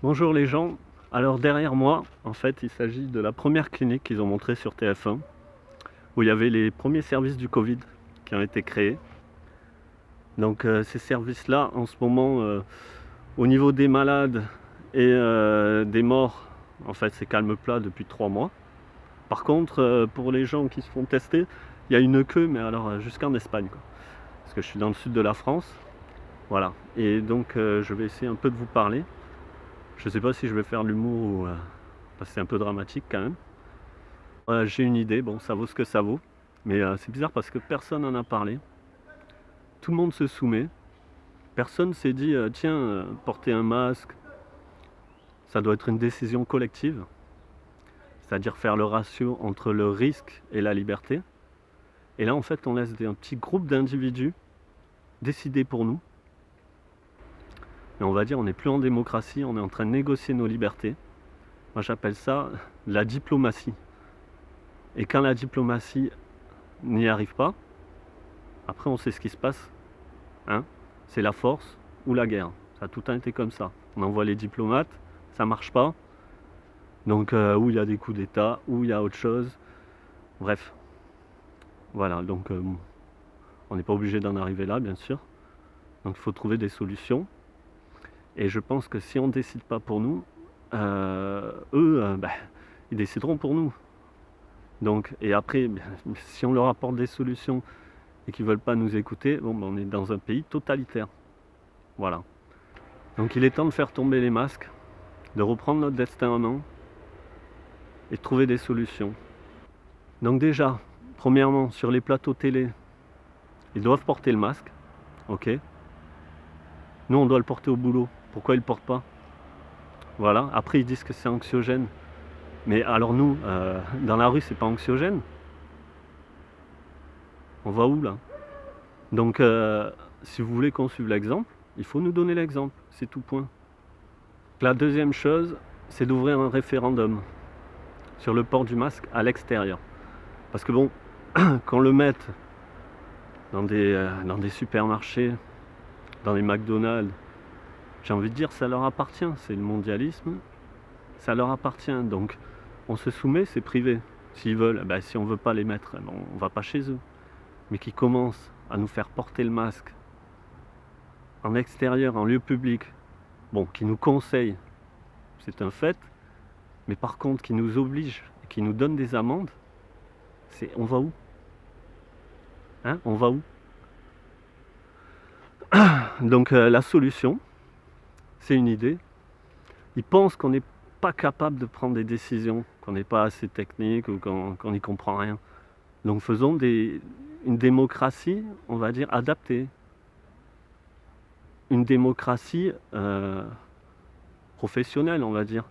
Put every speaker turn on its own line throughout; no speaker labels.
Bonjour les gens. Alors derrière moi, en fait, il s'agit de la première clinique qu'ils ont montrée sur TF1, où il y avait les premiers services du Covid qui ont été créés. Donc ces services-là, en ce moment, au niveau des malades et des morts, en fait, c'est calme plat depuis 3 mois. Par contre, pour les gens qui se font tester, il y a une queue, mais alors jusqu'en Espagne, quoi. Parce que je suis dans le sud de la France. Voilà. Et donc je vais essayer un peu de vous parler. Je ne sais pas si je vais faire de l'humour ou parce que c'est un peu dramatique quand même. J'ai une idée, bon ça vaut ce que ça vaut, mais c'est bizarre parce que personne n'en a parlé. Tout le monde se soumet. Personne s'est dit tiens, porter un masque, ça doit être une décision collective, c'est-à-dire faire le ratio entre le risque et la liberté. Et là en fait on laisse un petit groupe d'individus décider pour nous. Et on va dire on n'est plus en démocratie, on est en train de négocier nos libertés. Moi j'appelle ça la diplomatie. Et quand la diplomatie n'y arrive pas, après on sait ce qui se passe, hein, c'est la force ou la guerre. Ça a tout le temps été comme ça. On envoie les diplomates, ça marche pas. Donc où il y a des coups d'État, où il y a autre chose. Bref. Voilà, donc on n'est pas obligé d'en arriver là, bien sûr. Donc il faut trouver des solutions. Et je pense que si on ne décide pas pour nous, eux, ils décideront pour nous. Donc, et après, si on leur apporte des solutions et qu'ils ne veulent pas nous écouter, bon, on est dans un pays totalitaire. Voilà. Donc il est temps de faire tomber les masques, de reprendre notre destin en main et de trouver des solutions. Donc déjà, premièrement, sur les plateaux télé, ils doivent porter le masque, ok. Nous, on doit le porter au boulot. Pourquoi ils ne le portent pas? Voilà. Après, ils disent que c'est anxiogène. Mais alors nous, dans la rue, c'est pas anxiogène? On va où là? Donc, si vous voulez qu'on suive l'exemple, il faut nous donner l'exemple. C'est tout point. La deuxième chose, c'est d'ouvrir un référendum sur le port du masque à l'extérieur. Parce que bon, qu'on le mette dans des supermarchés, dans les McDonald's, j'ai envie de dire ça leur appartient, c'est le mondialisme, ça leur appartient. Donc on se soumet, c'est privé. S'ils veulent, si on ne veut pas les mettre, on ne va pas chez eux. Mais qui commencent à nous faire porter le masque en extérieur, en lieu public, bon, qui nous conseillent, c'est un fait, mais par contre qui nous obligent, qui nous donnent des amendes, on va où? Hein, on va où? Donc la solution, c'est une idée. Ils pensent qu'on n'est pas capable de prendre des décisions, qu'on n'est pas assez technique ou qu'on n'y comprend rien. Donc faisons une démocratie, on va dire, adaptée. Une démocratie professionnelle, on va dire.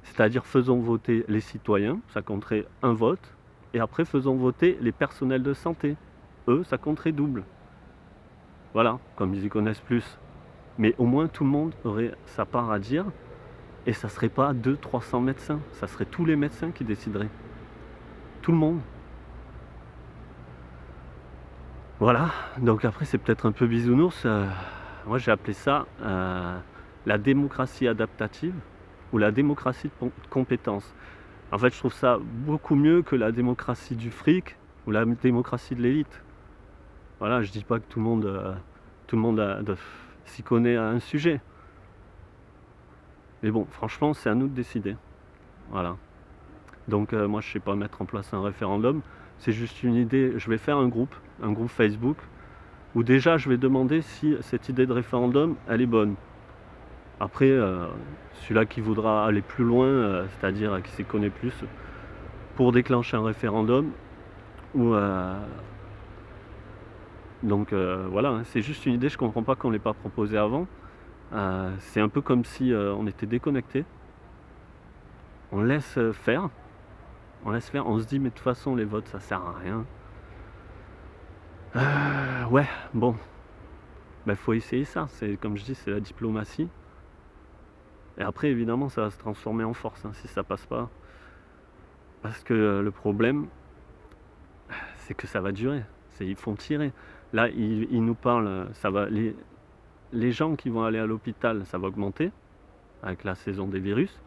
C'est-à-dire faisons voter les citoyens, ça compterait un vote, et après faisons voter les personnels de santé. Eux, ça compterait double. Voilà, comme ils y connaissent plus. Mais au moins tout le monde aurait sa part à dire, et ça ne serait pas 200-300 médecins, ça serait tous les médecins qui décideraient. Tout le monde. Voilà, donc après c'est peut-être un peu bisounours. Moi j'ai appelé ça la démocratie adaptative ou la démocratie de compétence. En fait je trouve ça beaucoup mieux que la démocratie du fric ou la démocratie de l'élite. Voilà, je dis pas que tout le monde s'y connaît à un sujet. Mais bon, franchement, c'est à nous de décider. Voilà. Donc moi, je ne sais pas mettre en place un référendum. C'est juste une idée. Je vais faire un groupe Facebook, où déjà, je vais demander si cette idée de référendum, elle est bonne. Après, celui-là qui voudra aller plus loin, c'est-à-dire qui s'y connaît plus, pour déclencher un référendum, ou donc voilà, hein, c'est juste une idée. Je ne comprends pas qu'on ne l'ait pas proposée avant. C'est un peu comme si on était déconnecté. On laisse faire. On se dit mais de toute façon les votes ça sert à rien. Ouais, bon. Faut essayer ça. C'est comme je dis, c'est la diplomatie. Et après évidemment ça va se transformer en force si ça passe pas. Parce que le problème, c'est que ça va durer. Ils font tirer. Là, ils nous parlent, ça va. Les gens qui vont aller à l'hôpital, ça va augmenter. avec la saison des virus.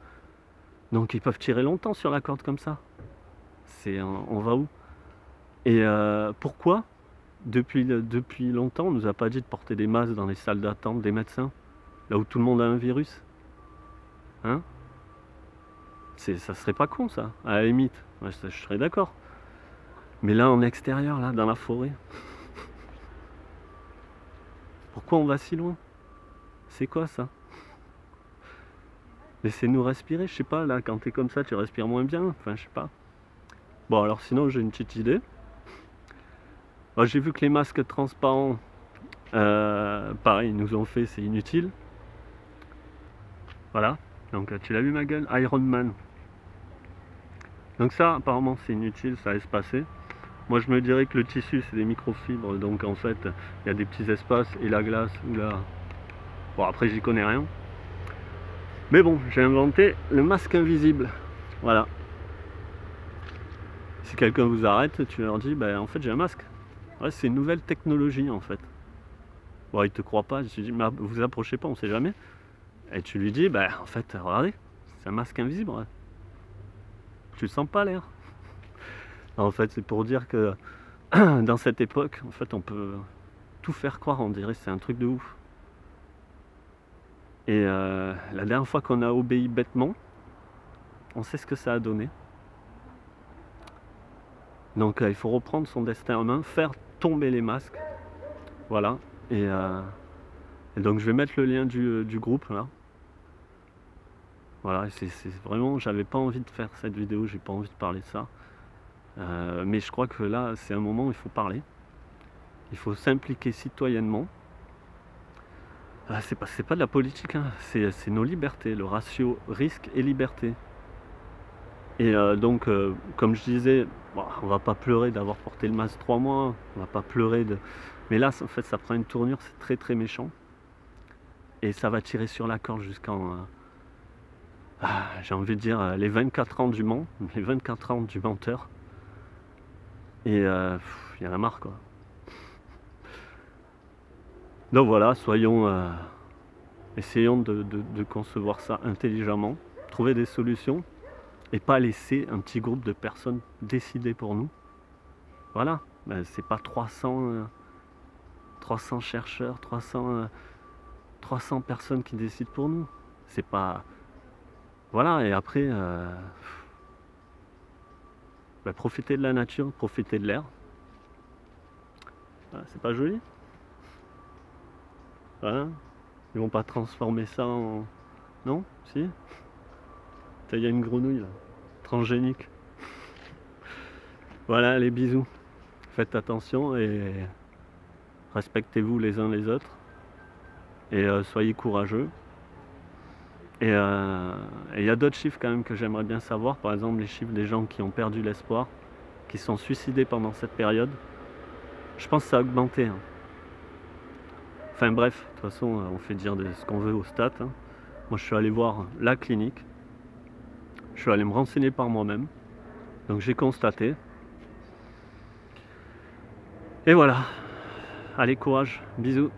Donc ils peuvent tirer longtemps sur la corde comme ça. On va où? Et pourquoi depuis longtemps on nous a pas dit de porter des masques dans les salles d'attente des médecins, là où tout le monde a un virus? Hein? Ça serait pas con ça, à la limite. Ouais, je serais d'accord. Mais là en extérieur, là, dans la forêt, pourquoi on va si loin? C'est quoi ça? Laissez-nous respirer, je sais pas, là quand t'es comme ça tu respires moins bien, enfin je sais pas. Bon alors sinon j'ai une petite idée. Moi, j'ai vu que les masques transparents, pareil, ils nous ont fait, c'est inutile. Voilà, donc tu l'as vu ma gueule? Iron Man. Donc ça apparemment c'est inutile, ça laisse passer. Moi je me dirais que le tissu c'est des microfibres, donc en fait il y a des petits espaces et la glace ou la... Bon après j'y connais rien. Mais bon, j'ai inventé le masque invisible. Voilà. Si quelqu'un vous arrête, tu leur dis, ben en fait j'ai un masque. Ouais, c'est une nouvelle technologie en fait. Bon, il te croit pas, je dis, mais vous approchez pas, on sait jamais. Et tu lui dis, ben en fait, regardez, c'est un masque invisible. Ouais. Tu le sens pas l'air. En fait, c'est pour dire que dans cette époque, en fait, on peut tout faire croire, on dirait, c'est un truc de ouf. Et la dernière fois qu'on a obéi bêtement, on sait ce que ça a donné. Donc il faut reprendre son destin en main, faire tomber les masques. Voilà. Et donc je vais mettre le lien du groupe là. Voilà, c'est vraiment, j'avais pas envie de faire cette vidéo, j'ai pas envie de parler de ça. Mais je crois que là, c'est un moment où il faut parler. Il faut s'impliquer citoyennement. C'est pas de la politique, hein. C'est nos libertés, le ratio risque et liberté. Et donc, comme je disais, bon, on va pas pleurer d'avoir porté le masque 3 mois, on va pas pleurer de... Mais là, en fait, ça prend une tournure, c'est très très méchant. Et ça va tirer sur la corde jusqu'en... j'ai envie de dire les 24 ans du Mans, les 24 ans du menteur. Et il y en a marre, quoi. Donc voilà, essayons de concevoir ça intelligemment, trouver des solutions et pas laisser un petit groupe de personnes décider pour nous. Voilà, c'est pas 300 chercheurs, 300 personnes qui décident pour nous. C'est pas... Voilà, et après, profiter de la nature, profiter de l'air. Voilà, c'est pas joli? Voilà. Ils vont pas transformer ça en... Non? Si? Il y a une grenouille là, transgénique. Voilà, les bisous. Faites attention et respectez-vous les uns les autres. Et soyez courageux. Et il y a d'autres chiffres quand même que j'aimerais bien savoir. Par exemple, les chiffres des gens qui ont perdu l'espoir, qui sont suicidés pendant cette période. Je pense que ça a augmenté. Hein. Enfin bref, de toute façon, on fait dire ce qu'on veut aux stats. Hein. Moi, je suis allé voir la clinique. Je suis allé me renseigner par moi-même. Donc j'ai constaté. Et voilà. Allez, courage. Bisous.